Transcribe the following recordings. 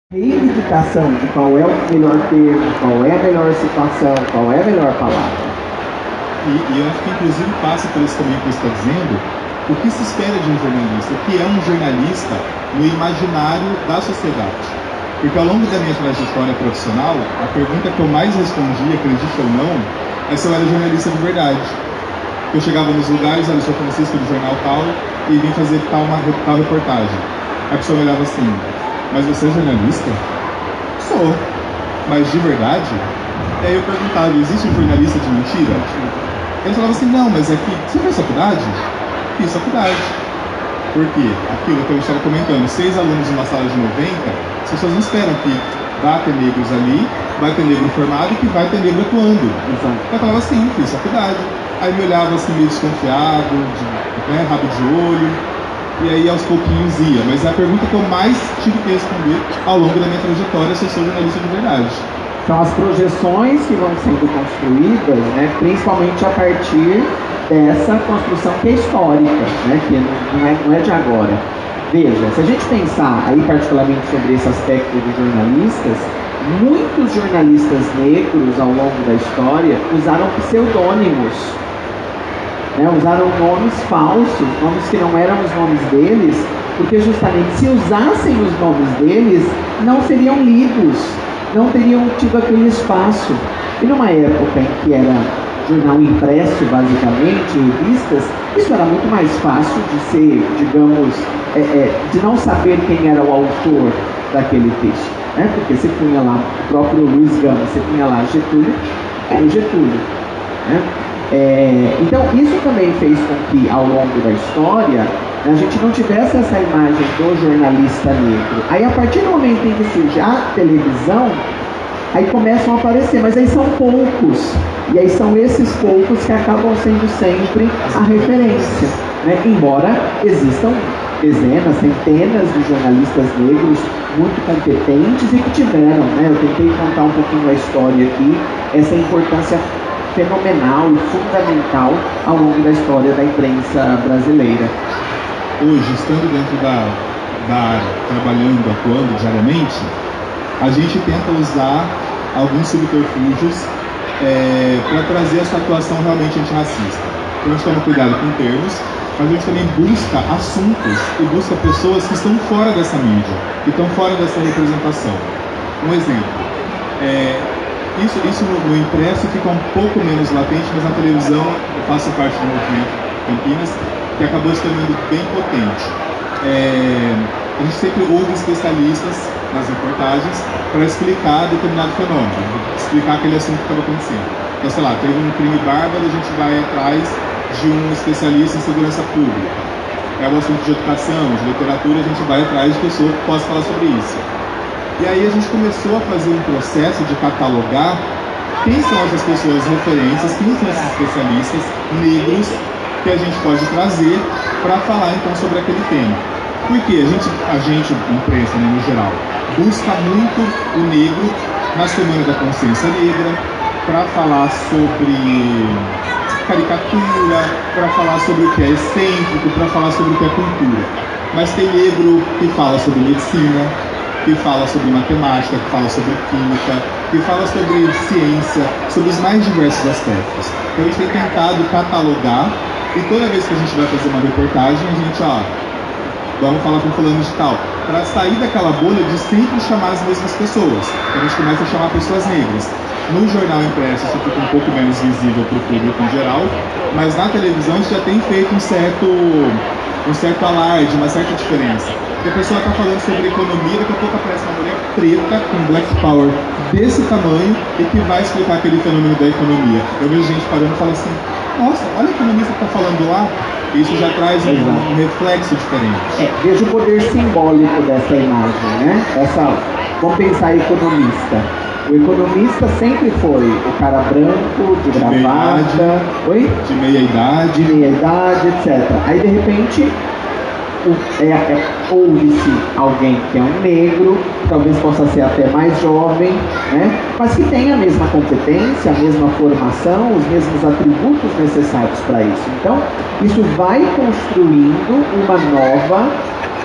reivindicação de qual é o melhor termo, qual é a melhor situação, qual é a melhor palavra. E eu acho que inclusive passa por esse caminho que você está dizendo, o que se espera de um jornalista, o que é um jornalista no imaginário da sociedade. Porque ao longo da minha trajetória profissional, a pergunta que eu mais respondi, acredite ou não, é se eu era jornalista de verdade. Eu chegava nos lugares, olha, eu sou Francisco do jornal tal, e vim fazer tal reportagem. A pessoa me olhava assim, mas você é jornalista? Sou. Mas de verdade? Aí eu perguntava, existe um jornalista de mentira? Ele falava assim, não, mas é que você fez faculdade? Fiz faculdade. Por quê? Aquilo que eu estava comentando, 6 alunos numa sala de 90, as pessoas não esperam que vai ter negros ali, vai ter negro formado e que vai ter negro atuando. Então, eu falava assim, fiz faculdade. Aí me olhava assim meio desconfiado, rabo de olho, e aí aos pouquinhos ia. Mas a pergunta que eu mais tive que responder ao longo da minha trajetória é se eu sou jornalista de verdade. São as projeções que vão sendo construídas, né, principalmente a partir dessa construção que é histórica, né, que não é de agora. Veja, se a gente pensar aí particularmente sobre esse aspecto dos jornalistas, muitos jornalistas negros ao longo da história usaram pseudônimos, né, usaram nomes falsos, nomes que não eram os nomes deles, porque justamente se usassem os nomes deles, não seriam lidos, não teriam tido aquele espaço. E numa época em que era jornal impresso, basicamente, revistas, isso era muito mais fácil de ser, digamos, de não saber quem era o autor daquele texto, né? Porque você punha lá o próprio Luiz Gama, você punha lá Getúlio, era o Getúlio, né? Então isso também fez com que ao longo da história a gente não tivesse essa imagem do jornalista negro. Aí a partir do momento em que surge a televisão, aí começam a aparecer, mas aí são poucos, e aí são esses poucos que acabam sendo sempre a referência, né? Embora existam dezenas, centenas de jornalistas negros muito competentes e que tiveram, né? Eu tentei contar um pouquinho a história aqui, essa importância fenomenal e fundamental ao longo da história da imprensa brasileira. Hoje, estando dentro da área, trabalhando, atuando diariamente, a gente tenta usar alguns subterfúgios para trazer essa atuação realmente antirracista. Então a gente toma cuidado com termos, mas a gente também busca assuntos e busca pessoas que estão fora dessa mídia, que estão fora dessa representação. Um exemplo, isso no impresso fica um pouco menos latente, mas na televisão eu faço parte do movimento Campinas, que acabou se tornando bem potente. A gente sempre ouve especialistas nas reportagens para explicar determinado fenômeno, explicar aquele assunto que estava acontecendo. Então, sei lá, teve um crime bárbaro, a gente vai atrás de um especialista em segurança pública. É um assunto de educação, de literatura, a gente vai atrás de pessoa que possa falar sobre isso. E aí a gente começou a fazer um processo de catalogar quem são essas pessoas referências, quem são esses especialistas negros que a gente pode trazer para falar então sobre aquele tema. Porque a gente imprensa, né, no geral, busca muito o negro na Semana da Consciência Negra, para falar sobre caricatura, para falar sobre o que é excêntrico, para falar sobre o que é cultura. Mas tem negro que fala sobre medicina, que fala sobre matemática, que fala sobre química, que fala sobre ciência, sobre os mais diversos aspectos. Então a gente tem tentado catalogar, e toda vez que a gente vai fazer uma reportagem, a gente, vamos falar com fulano de tal, para sair daquela bolha de sempre chamar as mesmas pessoas. A gente começa a chamar pessoas negras. No jornal impresso isso fica um pouco menos visível para o público em geral, mas na televisão a gente já tem feito um certo alarde, uma certa diferença. Porque a pessoa está falando sobre economia, daqui a pouco aparece uma mulher preta com black power desse tamanho e que vai explicar aquele fenômeno da economia. Eu vejo gente parando e falo assim, nossa, olha a economista que está falando lá. Isso já traz um reflexo diferente. Veja o poder simbólico dessa imagem, né? Vamos pensar economista. O economista sempre foi o cara branco, de gravata, de meia idade, etc. Aí de repente ouve-se alguém que é um negro, talvez possa ser até mais jovem, né? Mas que tem a mesma competência, a mesma formação, os mesmos atributos necessários para isso. Então, isso vai construindo uma nova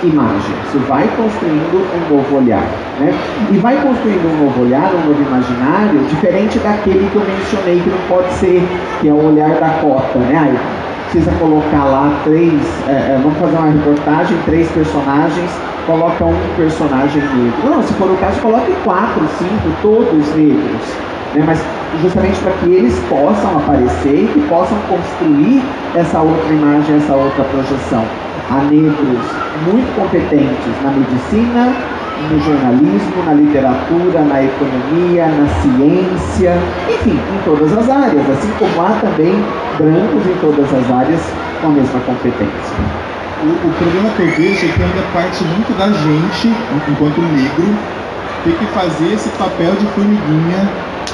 imagem, isso vai construindo um novo olhar, né? E vai construindo um novo olhar, um novo imaginário, diferente daquele que eu mencionei, que não pode ser, que é o olhar da cota, né? Aí precisa colocar lá vamos fazer uma reportagem, 3 personagens, coloca um personagem negro. Não, se for o caso, coloque 4, 5, todos negros, né? Mas justamente para que eles possam aparecer e que possam construir essa outra imagem, essa outra projeção. Há negros muito competentes na medicina, no jornalismo, na literatura, na economia, na ciência, enfim, em todas as áreas, assim como há também brancos em todas as áreas com a mesma competência. O problema que eu vejo é que ainda parte muito da gente, enquanto negro, ter que fazer esse papel de formiguinha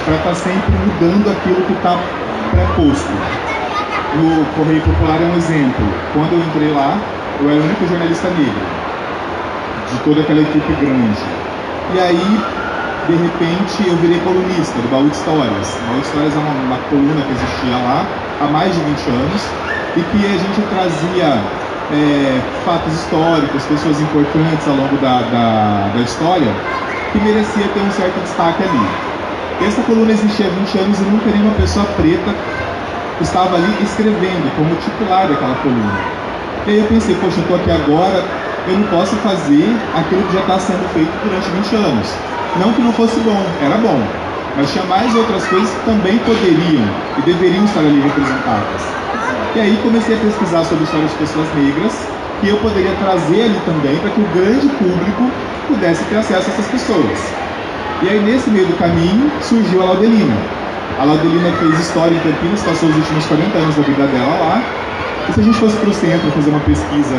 para estar sempre mudando aquilo que está pré-posto. No Correio Popular é um exemplo. Quando eu entrei lá, eu era o único jornalista negro de toda aquela equipe grande. E aí, de repente, eu virei colunista do Baú de Histórias. O Baú de Histórias é uma coluna que existia lá há mais de 20 anos e que a gente trazia fatos históricos, pessoas importantes ao longo da história que merecia ter um certo destaque ali. Essa coluna existia há 20 anos e nunca nenhuma pessoa preta estava ali escrevendo como titular daquela coluna. E aí eu pensei, poxa, eu estou aqui agora, eu não posso fazer aquilo que já está sendo feito durante 20 anos. Não que não fosse bom, era bom, mas tinha mais outras coisas que também poderiam e deveriam estar ali representadas. E aí comecei a pesquisar sobre histórias de pessoas negras, que eu poderia trazer ali também para que o grande público pudesse ter acesso a essas pessoas. E aí nesse meio do caminho surgiu a Laudelina. A Laudelina fez história em Campinas, passou os últimos 40 anos da vida dela lá. E se a gente fosse para o centro fazer uma pesquisa,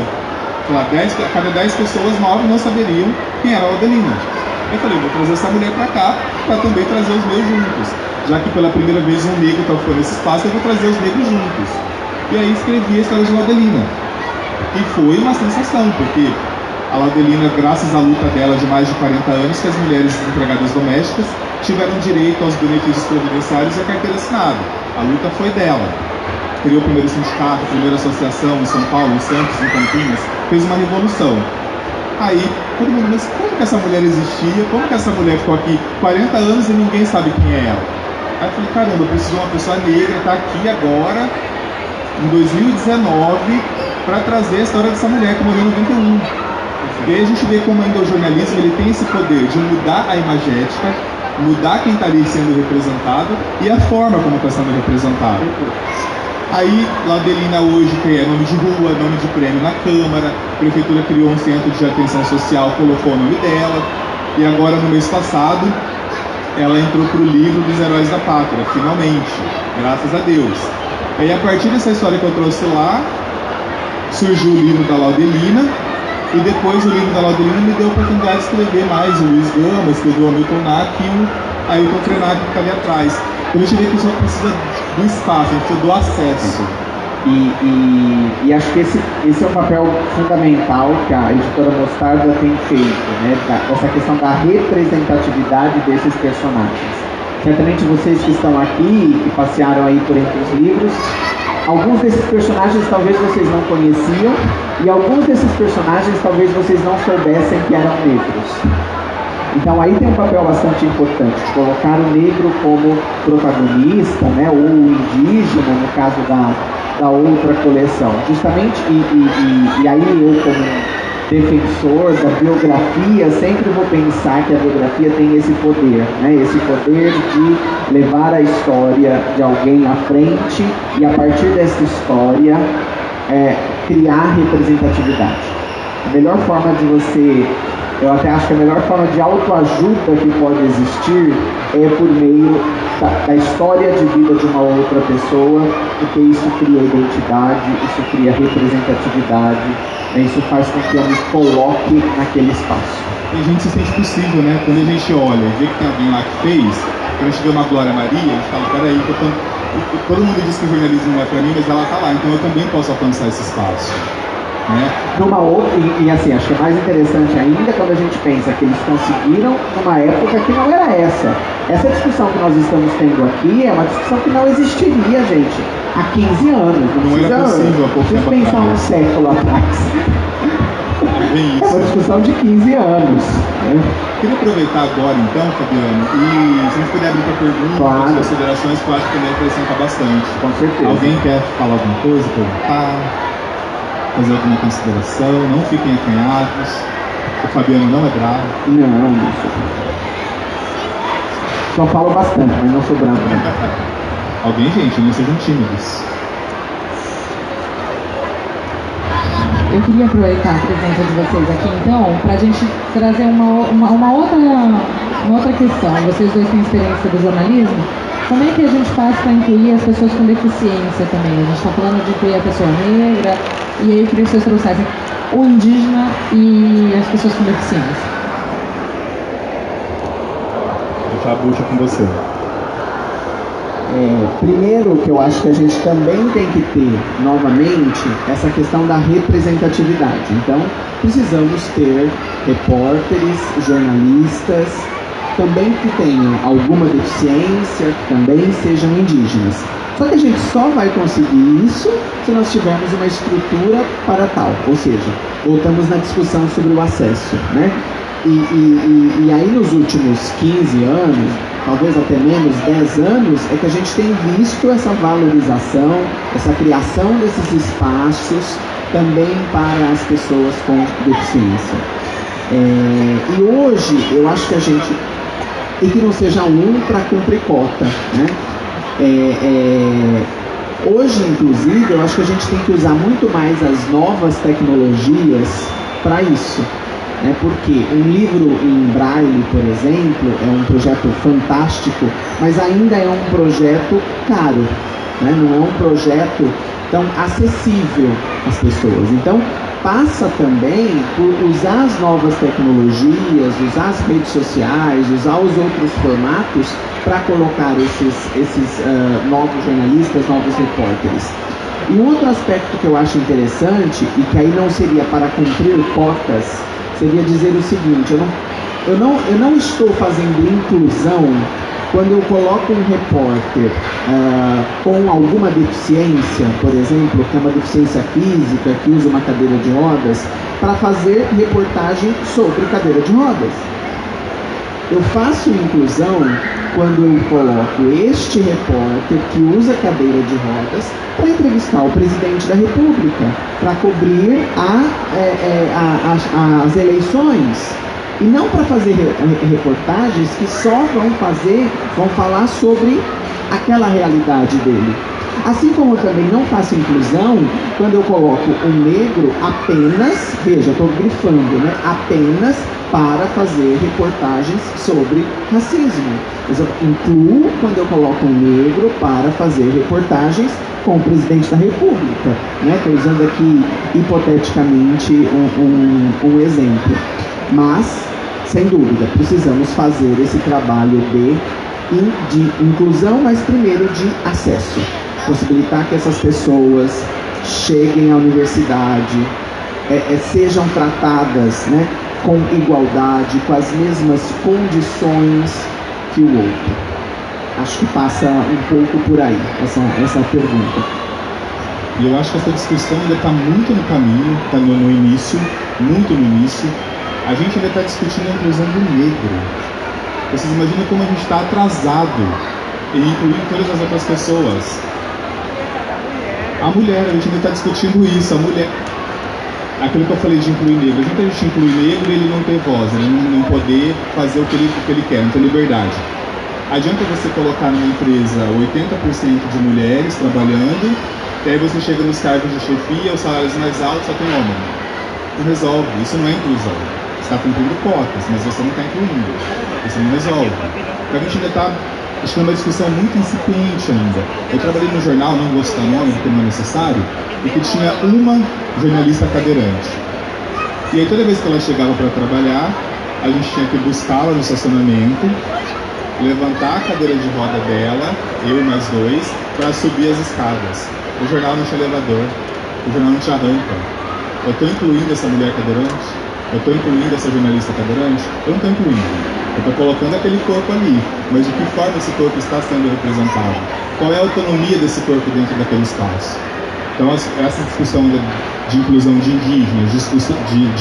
sei lá, a cada 10 pessoas, 9 não saberiam quem era a Laudelina. Eu falei, vou trazer essa mulher para cá, para também trazer os meus juntos. Já que pela primeira vez um negro está ocupando esse espaço, eu vou trazer os negros juntos. E aí escrevi a história de Laudelina. E foi uma sensação, porque a Laudelina, graças à luta dela de mais de 40 anos, que as mulheres empregadas domésticas tiveram direito aos benefícios previdenciários e a carteira assinada. A luta foi dela. Criou o primeiro sindicato, a primeira associação em São Paulo, em Santos, em Campinas, fez uma revolução. Aí, todo mundo disse, como que essa mulher existia? Como que essa mulher ficou aqui 40 anos e ninguém sabe quem é ela? Aí eu falei, caramba, eu preciso de uma pessoa negra, estar aqui agora, em 2019, para trazer a história dessa mulher que morreu em 91. E aí a gente vê como ainda o jornalismo ele tem esse poder de mudar a imagética, mudar quem está ali sendo representado e a forma como está sendo representado. Aí, Laudelina hoje tem nome de rua, nome de prêmio na Câmara, a Prefeitura criou um centro de atenção social, colocou o nome dela, e agora, no mês passado, ela entrou para o livro dos Heróis da Pátria, finalmente, graças a Deus. Aí, a partir dessa história que eu trouxe lá, surgiu o livro da Laudelina, e depois o livro da Laudelina me deu a oportunidade de escrever mais o Luiz Gama, escreveu o Hamilton Nack e o Ailton Krenak que está ali atrás. Então a gente vê que só precisa do espaço, a gente precisa do acesso. E acho que esse é um papel fundamental que a editora Mostarda tem feito, né? Essa questão da representatividade desses personagens. Certamente vocês que estão aqui, que passearam aí por entre os livros, alguns desses personagens talvez vocês não conheciam e alguns desses personagens talvez vocês não soubessem que eram negros. Então aí tem um papel bastante importante, de colocar o negro como protagonista, né, ou o indígena, no caso da outra coleção. Justamente, e aí eu como defensor da biografia, sempre vou pensar que a biografia tem esse poder, né, esse poder de levar a história de alguém à frente e a partir dessa história criar representatividade. A melhor forma de você... Eu até acho que a melhor forma de autoajuda que pode existir é por meio da história de vida de uma outra pessoa, porque isso cria identidade, isso cria representatividade, né? Isso faz com que eu me coloque naquele espaço. E a gente se sente possível, né? Quando a gente olha e vê que tem alguém lá que fez, quando a gente vê uma Glória Maria, a gente fala, peraí, todo mundo diz que o jornalismo não é para mim, mas ela está lá, então eu também posso alcançar esse espaço. né? E assim, acho que é mais interessante ainda quando a gente pensa que eles conseguiram numa época que não era essa. Essa discussão que nós estamos tendo aqui é uma discussão que não existiria, gente, há 15 anos. Não era possível há pouco tempo pensar atrás. um século atrás. É É uma discussão de 15 anos. Né? Queria aproveitar agora, então, Fabiano, e se a gente puder abrir para perguntas, Claro. considerações, que eu acho que também acrescenta bastante. Com certeza. Alguém quer falar alguma coisa, perguntar, fazer alguma consideração? Não fiquem acanhados. O Fabiano não é bravo. Não, isso. Só falo bastante, mas não sou bravo. Alguém, gente, não sejam tímidos. Eu queria aproveitar a presença de vocês aqui, então, para a gente trazer uma outra questão. Vocês dois têm experiência do jornalismo. Como é que a gente faz para incluir as pessoas com deficiência também? A gente está falando de incluir a pessoa negra, e aí eu queria que vocês trouxessem o indígena e as pessoas com deficiência. Vou deixar a bucha com você. Primeiro, que eu acho que a gente também tem que ter, novamente, essa questão da representatividade. Então, precisamos ter repórteres, jornalistas, também que tenham alguma deficiência, que também sejam indígenas. Só que a gente só vai conseguir isso se nós tivermos uma estrutura para tal. Ou seja, voltamos na discussão sobre o acesso, né? E aí nos últimos 15 anos, talvez até menos, 10 anos, é que a gente tem visto essa valorização, essa criação desses espaços também para as pessoas com deficiência. E hoje, eu acho que a gente, e que não seja um para cumprir cota, né? Hoje, inclusive, eu acho que a gente tem que usar muito mais as novas tecnologias para isso. Porque um livro em braille, por exemplo, é um projeto fantástico, mas ainda é um projeto caro, né? Não é um projeto tão acessível às pessoas. Então, passa também por usar as novas tecnologias, usar as redes sociais, usar os outros formatos para colocar esses novos jornalistas, novos repórteres. E um outro aspecto que eu acho interessante, e que aí não seria para cumprir cotas, seria dizer o seguinte: eu não estou fazendo inclusão quando eu coloco um repórter com alguma deficiência, por exemplo, que é uma deficiência física, que usa uma cadeira de rodas, para fazer reportagem sobre cadeira de rodas. Eu faço inclusão quando eu coloco este repórter que usa cadeira de rodas para entrevistar o presidente da República, para cobrir as eleições, e não para fazer reportagens que só vão falar sobre aquela realidade dele. Assim como eu também não faço inclusão quando eu coloco um negro apenas, veja, estou grifando, né? Apenas para fazer reportagens sobre racismo. Eu incluo quando eu coloco um negro para fazer reportagens com o presidente da República, né? Estou usando aqui hipoteticamente um exemplo. Mas, sem dúvida, precisamos fazer esse trabalho de inclusão, mas primeiro de acesso. Possibilitar que essas pessoas cheguem à universidade, sejam tratadas, né, com igualdade, com as mesmas condições que o outro. Acho que passa um pouco por aí, essa pergunta. E eu acho que essa discussão ainda está muito no caminho, está no início, muito no início. A gente ainda está discutindo a inclusão do negro. Vocês imaginam como a gente está atrasado em incluir todas as outras pessoas. A mulher, a gente ainda está discutindo isso, a mulher. Aquilo que eu falei de incluir negro, a gente inclui negro e ele não ter voz, ele não poder fazer o que ele quer, não ter liberdade. Adianta você colocar numa empresa 80% de mulheres trabalhando, e aí você chega nos cargos de chefia, os salários mais altos só tem homem. Não resolve, isso não é inclusão. Você está cumprindo cotas, mas você não está incluindo. Isso não resolve. Então a gente ainda está, acho que é uma discussão muito incipiente ainda. Eu trabalhei no jornal, não vou citar nome porque não é necessário, e que tinha uma jornalista cadeirante. E aí toda vez que ela chegava para trabalhar, a gente tinha que buscá-la no estacionamento, levantar a cadeira de roda dela, eu e mais dois, para subir as escadas. O jornal não tinha elevador, o jornal não tinha rampa. Eu estou incluindo essa mulher cadeirante? Eu estou incluindo essa jornalista cadeirante? Eu não estou incluindo. Eu estou colocando aquele corpo ali. Mas de que forma esse corpo está sendo representado? Qual é a autonomia desse corpo dentro daquele espaço? Então, essa discussão de inclusão de indígenas,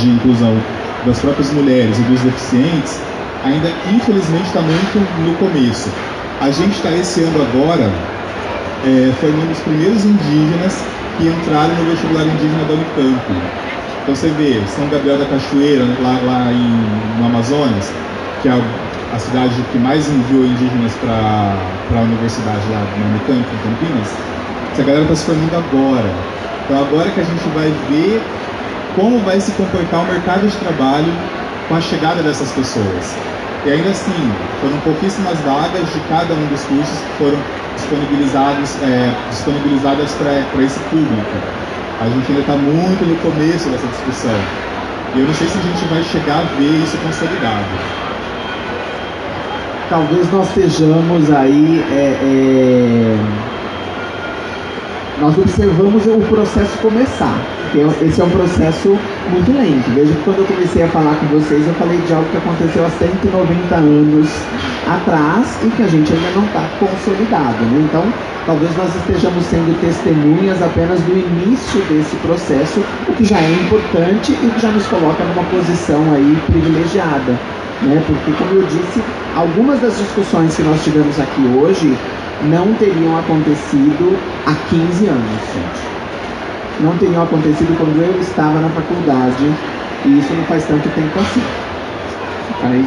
de inclusão das próprias mulheres e dos deficientes, ainda infelizmente está muito no começo. A gente está esse ano agora formando os primeiros indígenas que entraram no vestibular indígena da Unicamp. Então você vê São Gabriel da Cachoeira, lá no Amazonas, que é a cidade que mais enviou indígenas para a universidade lá na Unicamp, em Campinas. Essa galera está se formando agora. Então agora que a gente vai ver como vai se comportar o mercado de trabalho com a chegada dessas pessoas. E ainda assim, foram pouquíssimas vagas de cada um dos cursos que foram disponibilizadas para esse público. A gente ainda está muito no começo dessa discussão. E eu não sei se a gente vai chegar a ver isso consolidado. Talvez nós estejamos aí... Nós observamos o processo começar. Esse é um processo muito lento. Veja que quando eu comecei a falar com vocês, eu falei de algo que aconteceu há 190 anos atrás e que a gente ainda não está consolidado, né? Então, talvez nós estejamos sendo testemunhas apenas do início desse processo, o que já é importante e que já nos coloca numa posição aí privilegiada, né? Porque, como eu disse, algumas das discussões que nós tivemos aqui hoje não teriam acontecido há 15 anos, gente. Não teriam acontecido quando eu estava na faculdade, e isso não faz tanto tempo assim. Faz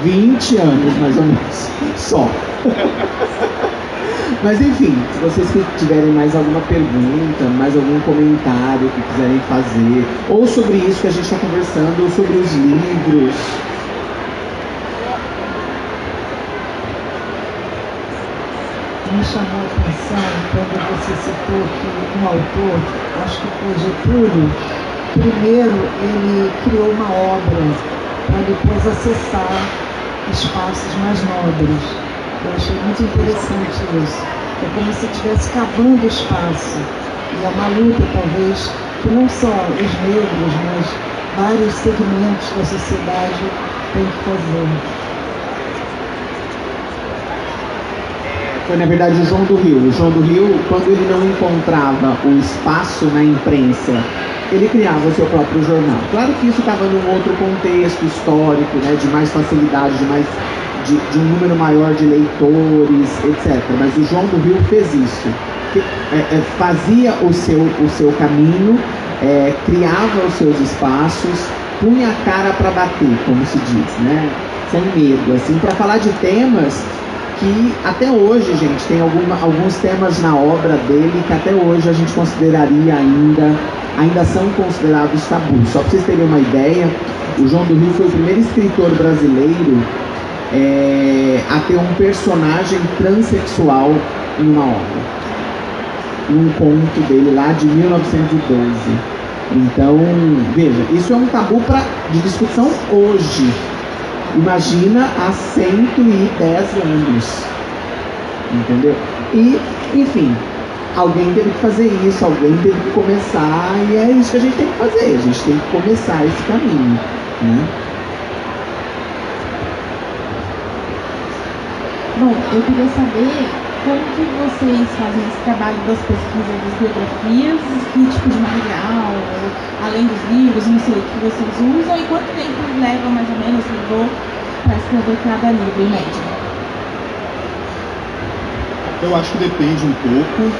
20 anos, mais ou menos, só. Mas enfim, se vocês tiverem mais alguma pergunta, mais algum comentário que quiserem fazer, ou sobre isso que a gente está conversando, ou sobre os livros. Me chamou a atenção quando você citou que um autor, acho que foi Getúlio, primeiro ele criou uma obra para depois acessar espaços mais nobres. Eu achei muito interessante isso. É como se estivesse cavando espaço. E é uma luta, talvez, que não só os negros, mas vários segmentos da sociedade têm que fazer. Foi, na verdade, o João do Rio. O João do Rio, quando ele não encontrava o espaço na imprensa, ele criava o seu próprio jornal. Claro que isso estava num outro contexto histórico, né, de mais facilidade, de um número maior de leitores, etc. Mas o João do Rio fez isso. Fazia o seu caminho, criava os seus espaços, punha a cara para bater, como se diz, né? Sem medo, assim, para falar de temas que até hoje, gente, tem alguns temas na obra dele que até hoje a gente consideraria ainda são considerados tabus. Só para vocês terem uma ideia, o João do Rio foi o primeiro escritor brasileiro a ter um personagem transexual em uma obra, num conto dele lá de 1912. Então, veja, isso é um tabu de discussão hoje. Imagina há 110 anos, entendeu? E, enfim, alguém teve que fazer isso, alguém teve que começar, e é isso que a gente tem que fazer, a gente tem que começar esse caminho, né? Bom, eu queria saber como que vocês fazem esse trabalho das pesquisas das biografias, que tipo de material, além dos livros, não sei, que vocês usam, e quanto tempo leva, mais ou menos, levou para escrever cada livro, em média? Eu acho que depende um pouco.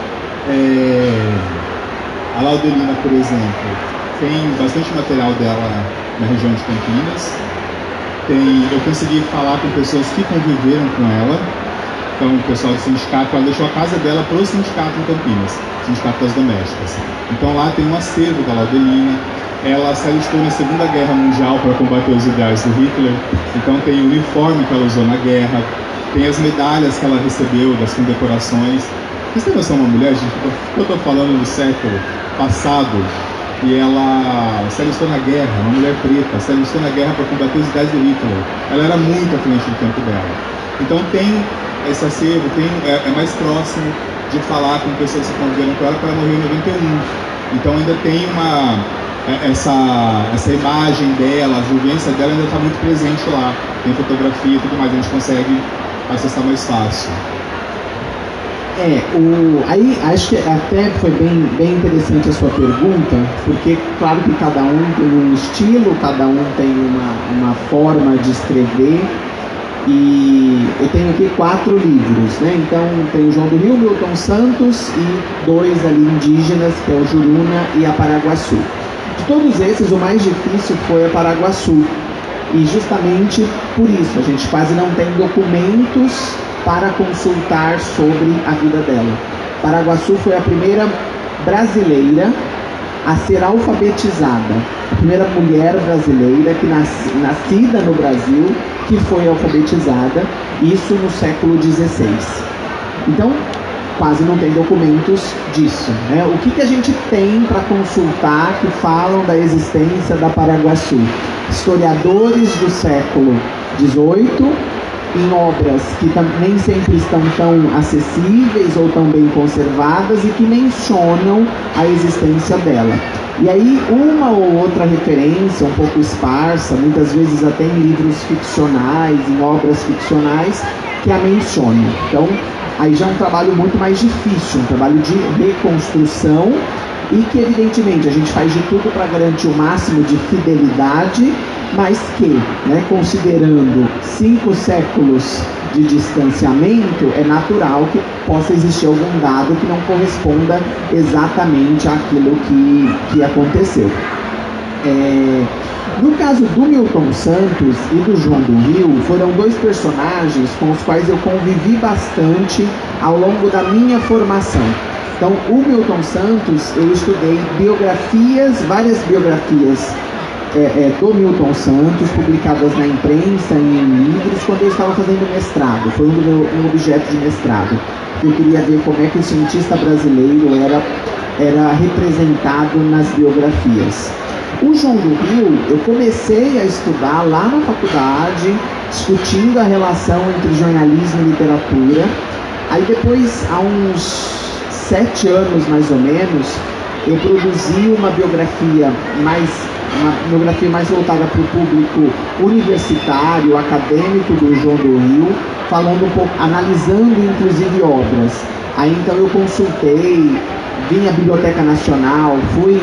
A Laudelina, por exemplo, tem bastante material dela na região de Campinas. Eu consegui falar com pessoas que conviveram com ela. Então, o pessoal do sindicato, ela deixou a casa dela para o sindicato em Campinas, Sindicato das Domésticas. Então, lá tem um acervo da Laudelina. Ela se alistou na Segunda Guerra Mundial para combater os ideais do Hitler. Então, tem o uniforme que ela usou na guerra, tem as medalhas que ela recebeu das condecorações. Vocês têm noção, uma mulher, gente, eu estou falando do século passado, e ela se alistou na guerra, uma mulher preta, se alistou na guerra para combater os ideais do Hitler. Ela era muito à frente do tempo dela. Então tem esse acervo, é mais próximo de falar com pessoas que conviveram com ela, porque ela morreu em 91. Então ainda tem essa imagem dela, a vivência dela ainda está muito presente lá. Tem fotografia e tudo mais, a gente consegue acessar mais fácil. Aí acho que até foi bem interessante a sua pergunta, porque claro que cada um tem um estilo, cada um tem uma forma de escrever, e eu tenho aqui 4 livros, né? Então tem o João do Rio, Milton Santos e 2 ali indígenas, que é o Juruna e a Paraguaçu. De todos esses, o mais difícil foi a Paraguaçu, e justamente por isso a gente quase não tem documentos para consultar sobre a vida dela. Paraguaçu foi a primeira brasileira a ser alfabetizada, a primeira mulher brasileira que nascida no Brasil que foi alfabetizada, isso no século XVI. Então, quase não tem documentos disso, né? O que a gente tem para consultar que falam da existência da Paraguaçu? Historiadores do século XVIII, em obras que nem sempre estão tão acessíveis ou tão bem conservadas e que mencionam a existência dela. E aí uma ou outra referência um pouco esparsa, muitas vezes até em livros ficcionais, em obras ficcionais, que a mencionam. Então, aí já é um trabalho muito mais difícil, um trabalho de reconstrução, e que evidentemente a gente faz de tudo para garantir o máximo de fidelidade, mas que, né, considerando 5 séculos de distanciamento, é natural que possa existir algum dado que não corresponda exatamente àquilo que aconteceu. No caso do Milton Santos e do João do Rio, foram 2 personagens com os quais eu convivi bastante ao longo da minha formação. Então, o Milton Santos, eu estudei biografias, várias biografias do Milton Santos, publicadas na imprensa, em livros, quando eu estava fazendo mestrado. Foi um do meu objeto de mestrado. Eu queria ver como é que o cientista brasileiro era representado nas biografias. O João do Rio, eu comecei a estudar lá na faculdade, discutindo a relação entre jornalismo e literatura. Aí depois, há uns 7 anos mais ou menos, eu produzi uma biografia mais voltada para o público universitário, acadêmico do João do Rio, falando um pouco, analisando inclusive obras. Aí então eu consultei, vim à Biblioteca Nacional, fui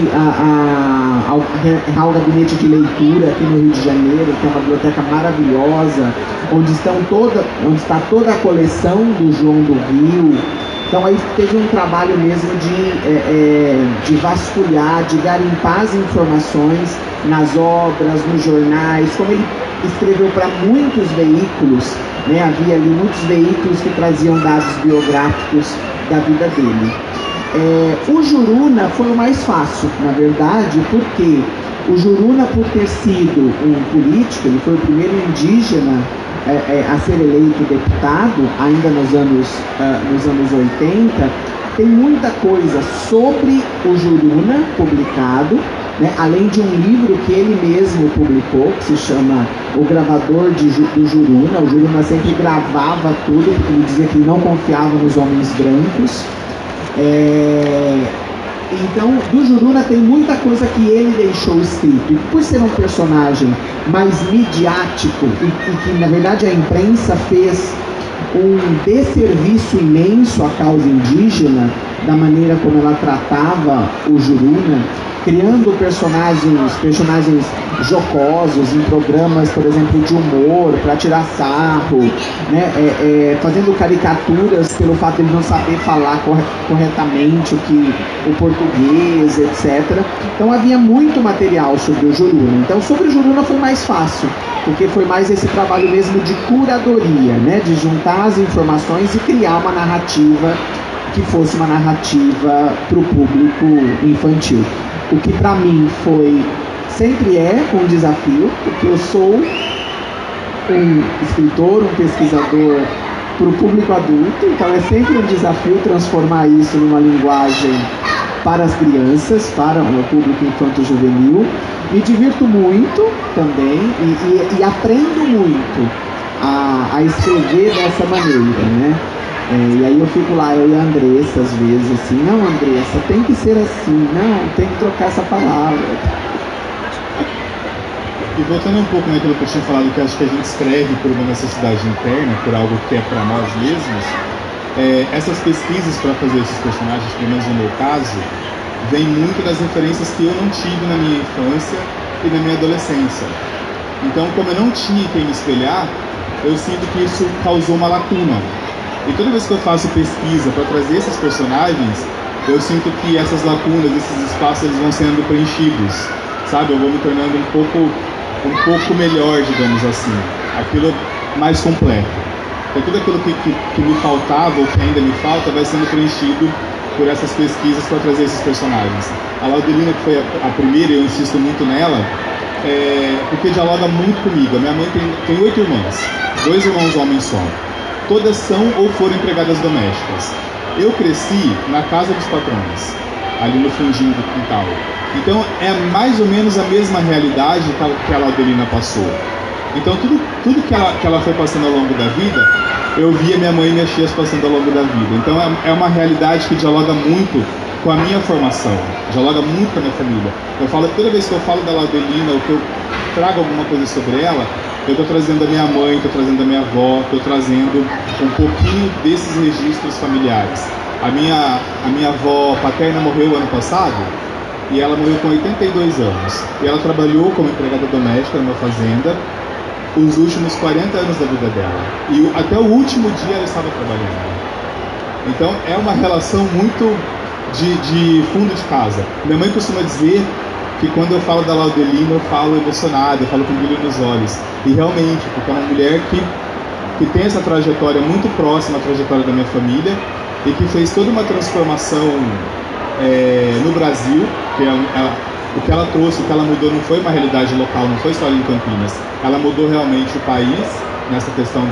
ao gabinete de leitura aqui no Rio de Janeiro, que é uma biblioteca maravilhosa, onde está toda a coleção do João do Rio. Então aí teve um trabalho mesmo de vasculhar, de garimpar as informações nas obras, nos jornais, como ele escreveu para muitos veículos, né? Havia ali muitos veículos que traziam dados biográficos da vida dele. O Juruna foi o mais fácil, na verdade, porque o Juruna, por ter sido um político, ele foi o primeiro indígena a ser eleito deputado, ainda nos anos 80, tem muita coisa sobre o Juruna publicado, né, além de um livro que ele mesmo publicou, que se chama O Gravador do Juruna. O Juruna sempre gravava tudo, porque ele dizia que ele não confiava nos homens brancos. Então, do Juruna tem muita coisa que ele deixou escrito. E por ser um personagem mais midiático, e que na verdade a imprensa fez um desserviço imenso à causa indígena, da maneira como ela tratava o Juruna, criando personagens jocosos em programas, por exemplo, de humor, para tirar sarro, né? Fazendo caricaturas pelo fato de ele não saber falar corretamente o português, etc. Então havia muito material sobre o Juruna. Então sobre o Juruna foi mais fácil, porque foi mais esse trabalho mesmo de curadoria, né? De juntar as informações e criar uma narrativa que fosse uma narrativa para o público infantil. O que para mim sempre é um desafio, porque eu sou um escritor, um pesquisador para o público adulto, então é sempre um desafio transformar isso numa linguagem para as crianças, para o público infanto-juvenil. Me divirto muito também e aprendo muito a escrever dessa maneira, né? E aí eu fico lá, eu e a Andressa, às vezes, assim, não, Andressa, tem que ser assim, não, tem que trocar essa palavra. E voltando um pouco naquilo que eu tinha falado, que acho que a gente escreve por uma necessidade interna, por algo que é para nós mesmos, essas pesquisas para fazer esses personagens, pelo menos no meu caso, vem muito das referências que eu não tive na minha infância e na minha adolescência. Então, como eu não tinha quem me espelhar, eu sinto que isso causou uma lacuna. E toda vez que eu faço pesquisa para trazer esses personagens, eu sinto que essas lacunas, esses espaços, eles vão sendo preenchidos, sabe? Eu vou me tornando um pouco melhor, digamos assim, aquilo mais completo. Então, tudo aquilo que me faltava ou que ainda me falta vai sendo preenchido por essas pesquisas para trazer esses personagens. A Laudelina, que foi a primeira, eu insisto muito nela, porque dialoga muito comigo. A minha mãe tem 8 irmãs, 2 irmãos homens só. Todas são ou foram empregadas domésticas. Eu cresci na casa dos patrões, ali no fundinho do quintal. Então é mais ou menos a mesma realidade que a Laudelina passou. Então tudo que ela foi passando ao longo da vida, eu via minha mãe e minhas tias passando ao longo da vida. Então é uma realidade que dialoga muito com a minha formação, dialoga muito com a minha família. Eu falo que toda vez que eu falo da Laudelina, ou que eu trago alguma coisa sobre ela, eu estou trazendo a minha mãe, estou trazendo a minha avó, estou trazendo um pouquinho desses registros familiares. A minha avó paterna morreu ano passado, e ela morreu com 82 anos. E ela trabalhou como empregada doméstica numa fazenda os últimos 40 anos da vida dela. E até o último dia ela estava trabalhando. Então é uma relação muito de fundo de casa. Minha mãe costuma dizer que quando eu falo da Laudelina, eu falo emocionado, eu falo com brilho nos olhos. E realmente, porque é uma mulher que tem essa trajetória muito próxima à trajetória da minha família e que fez toda uma transformação no Brasil, que o que ela trouxe, o que ela mudou não foi uma realidade local, não foi só ali em Campinas. Ela mudou realmente o país nessa questão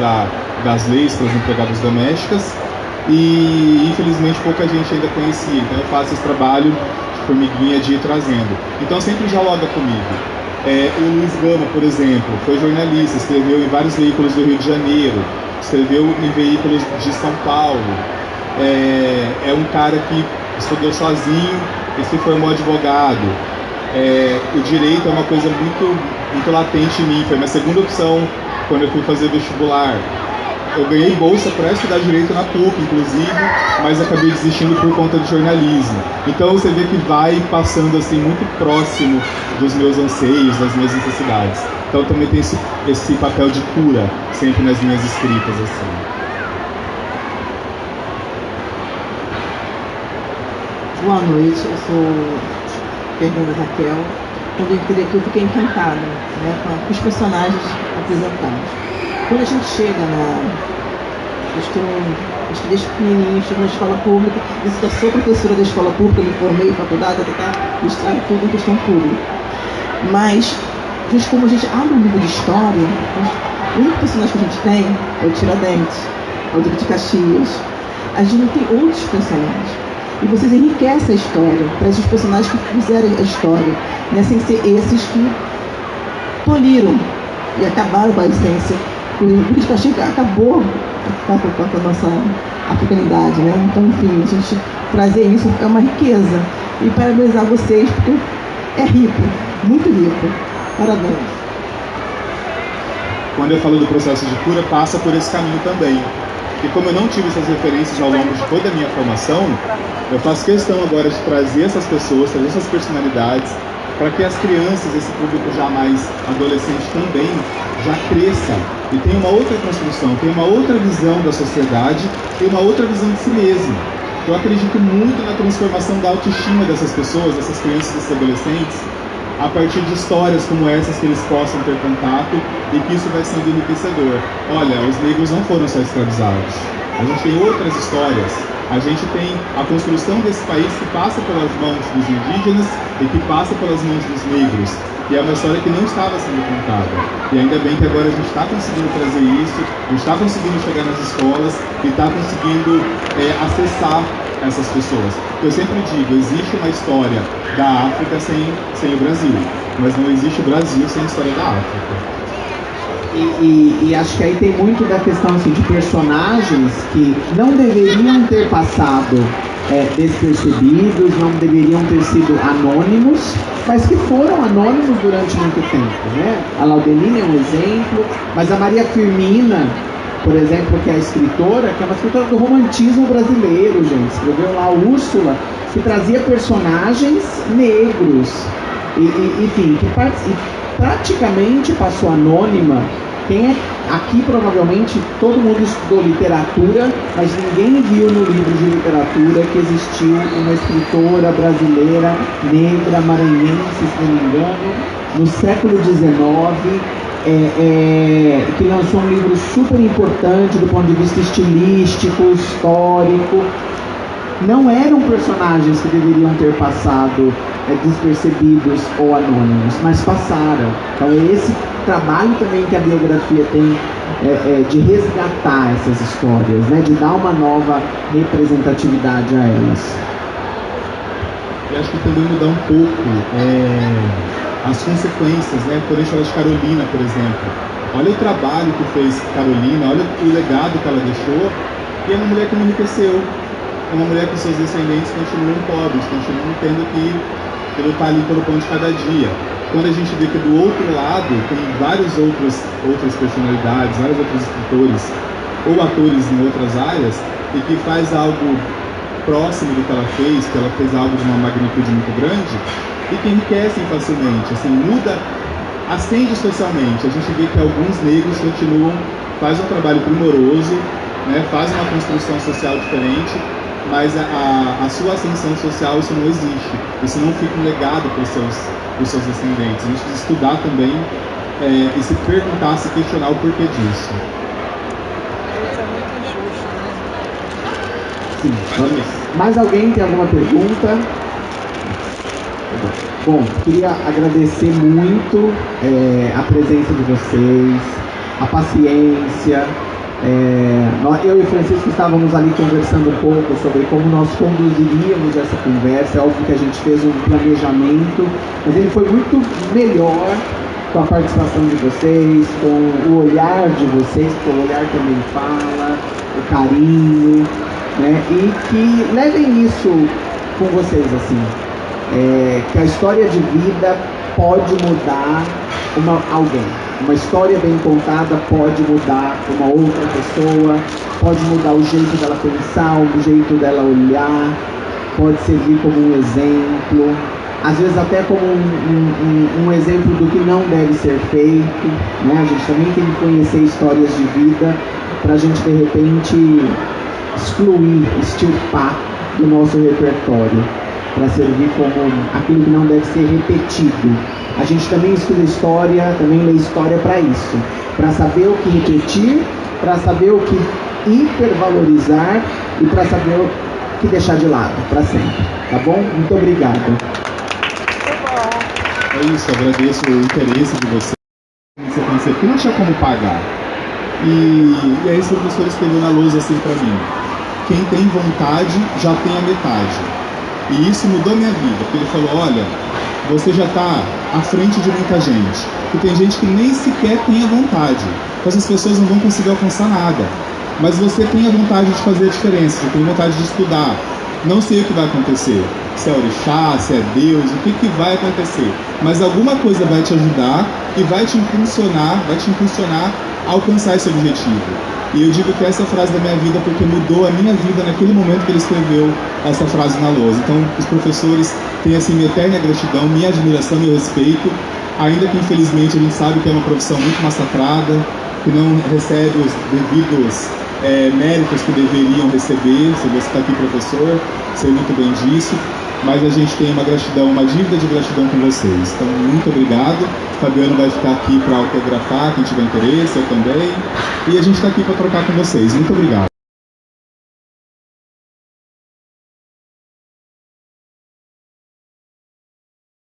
das leis para as empregadas domésticas e infelizmente pouca gente ainda conhecia. Então eu faço esse trabalho de formiguinha de ir trazendo. Então sempre dialoga comigo. O Luiz Gama, por exemplo, foi jornalista, escreveu em vários veículos do Rio de Janeiro, escreveu em veículos de São Paulo. É um cara que estudou sozinho e se formou advogado. O direito é uma coisa muito latente em mim, foi minha segunda opção quando eu fui fazer vestibular. Eu ganhei bolsa para estudar direito na PUC, inclusive, mas acabei desistindo por conta de jornalismo. Então você vê que vai passando assim muito próximo dos meus anseios, das minhas necessidades. Então também tem esse papel de cura sempre nas minhas escritas assim. Boa noite, eu sou Fernanda Raquel. Quando eu entrei aqui, eu fiquei encantada, né, com os personagens apresentados. Quando a gente chega acho que desde pequenininho, estou na escola pública, eu sou professora da escola pública, me formei em faculdade, estrago tudo em questão pública. Mas, just como a gente abre um livro de história, o único personagem que a gente tem é o Tiradentes, é o Duque de Caxias. A gente não tem outros personagens. E vocês enriquecem a história, trazem os personagens que fizeram a história, né, sem ser esses que tolhiram e acabaram com a essência. O Duque de Caxias acabou com a nossa africanidade, né? Então, enfim, a gente trazer isso é uma riqueza. E parabenizar vocês, porque é rico, muito rico. Parabéns. Quando eu falo do processo de cura, passa por esse caminho também. E como eu não tive essas referências ao longo de toda a minha formação, eu faço questão agora de trazer essas pessoas, trazer essas personalidades, para que as crianças, esse público já mais adolescente também, já cresça e tenha uma outra construção, tenha uma outra visão da sociedade e uma outra visão de si mesmo. Eu acredito muito na transformação da autoestima dessas pessoas, dessas crianças e desses adolescentes, a partir de histórias como essas que eles possam ter contato e que isso vai sendo enriquecedor. Olha, os negros não foram só escravizados, a gente tem outras histórias. A gente tem a construção desse país que passa pelas mãos dos indígenas e que passa pelas mãos dos negros. E é uma história que não estava sendo contada. E ainda bem que agora a gente está conseguindo trazer isso, a gente está conseguindo chegar nas escolas e está conseguindo acessar essas pessoas. Eu sempre digo, existe uma história da África sem o Brasil, mas não existe o Brasil sem a história da África. E acho que aí tem muito da questão assim, de personagens que não deveriam ter passado despercebidos, não deveriam ter sido anônimos, mas que foram anônimos durante muito tempo, né? A Laudelina é um exemplo, mas a Maria Firmina, por exemplo, que é a escritora, que é uma escritora do romantismo brasileiro, gente, escreveu lá Úrsula, que trazia personagens negros, enfim, que praticamente passou anônima. Aqui provavelmente todo mundo estudou literatura, mas ninguém viu no livro de literatura que existiu uma escritora brasileira negra, maranhense, se não me engano, no século XIX, que lançou um livro super importante do ponto de vista estilístico, histórico. Não eram personagens que deveriam ter passado despercebidos ou anônimos, mas passaram. Então é esse trabalho também que a biografia tem de resgatar essas histórias, né? De dar uma nova representatividade a elas. E acho que também mudar um pouco as consequências, né? Quando a gente fala de Carolina, por exemplo, olha o trabalho que fez Carolina, olha o legado que ela deixou, e é uma mulher que não enriqueceu, é uma mulher que seus descendentes continuam pobres, continuam tendo que lutar ali pelo pão de cada dia. Quando a gente vê que do outro lado tem várias outras personalidades, vários outros escritores ou atores em outras áreas, e que faz algo próximo do que ela fez algo de uma magnitude muito grande, e que enriquecem facilmente, assim, muda, ascende socialmente. A gente vê que alguns negros continuam, fazem um trabalho primoroso, né, fazem uma construção social diferente, mas a sua ascensão social, isso não existe, isso não fica um legado para os seus descendentes. A gente precisa estudar também e se perguntar, se questionar o porquê disso. Isso é muito injusto, né? Sim, vamos. Mais alguém tem alguma pergunta? Bom, queria agradecer muito a presença de vocês, a paciência. Eu e o Francisco estávamos ali conversando um pouco sobre como nós conduziríamos essa conversa. É óbvio que a gente fez um planejamento, mas ele foi muito melhor com a participação de vocês, com o olhar de vocês, porque o olhar também fala, o carinho, né? E que levem isso com vocês, assim, que a história de vida pode mudar alguém. Uma história bem contada pode mudar uma outra pessoa, pode mudar o jeito dela pensar, o jeito dela olhar, pode servir como um exemplo, às vezes até como um exemplo do que não deve ser feito, né? A gente também tem que conhecer histórias de vida para a gente, de repente, excluir, extirpar do nosso repertório, para servir como aquilo que não deve ser repetido. A gente também estuda história, também lê história para isso, para saber o que repetir, para saber o que hipervalorizar e para saber o que deixar de lado para sempre. Tá bom? Muito obrigado. É isso, agradeço o interesse de vocês. Você conhecer, porque não tinha como pagar. E aí esse professor escreveu na lousa assim para mim: quem tem vontade já tem a metade. E isso mudou minha vida, porque ele falou: olha, você já está à frente de muita gente, e tem gente que nem sequer tem a vontade, então essas pessoas não vão conseguir alcançar nada, mas você tem a vontade de fazer a diferença, você tem vontade de estudar. Não sei o que vai acontecer, se é orixá, se é Deus, o que vai acontecer, mas alguma coisa vai te ajudar e vai te impulsionar a alcançar esse objetivo. E eu digo que essa é a frase da minha vida porque mudou a minha vida naquele momento que ele escreveu essa frase na lousa. Então, os professores têm assim minha eterna gratidão, minha admiração, meu respeito, ainda que infelizmente a gente sabe que é uma profissão muito massacrada, que não recebe os devidos méritos que deveriam receber. Se você está aqui, professor, sei muito bem disso, mas a gente tem uma gratidão, uma dívida de gratidão com vocês. Então, muito obrigado. Fabiano vai ficar aqui para autografar, quem tiver interesse, eu também. E a gente está aqui para trocar com vocês. Muito obrigado.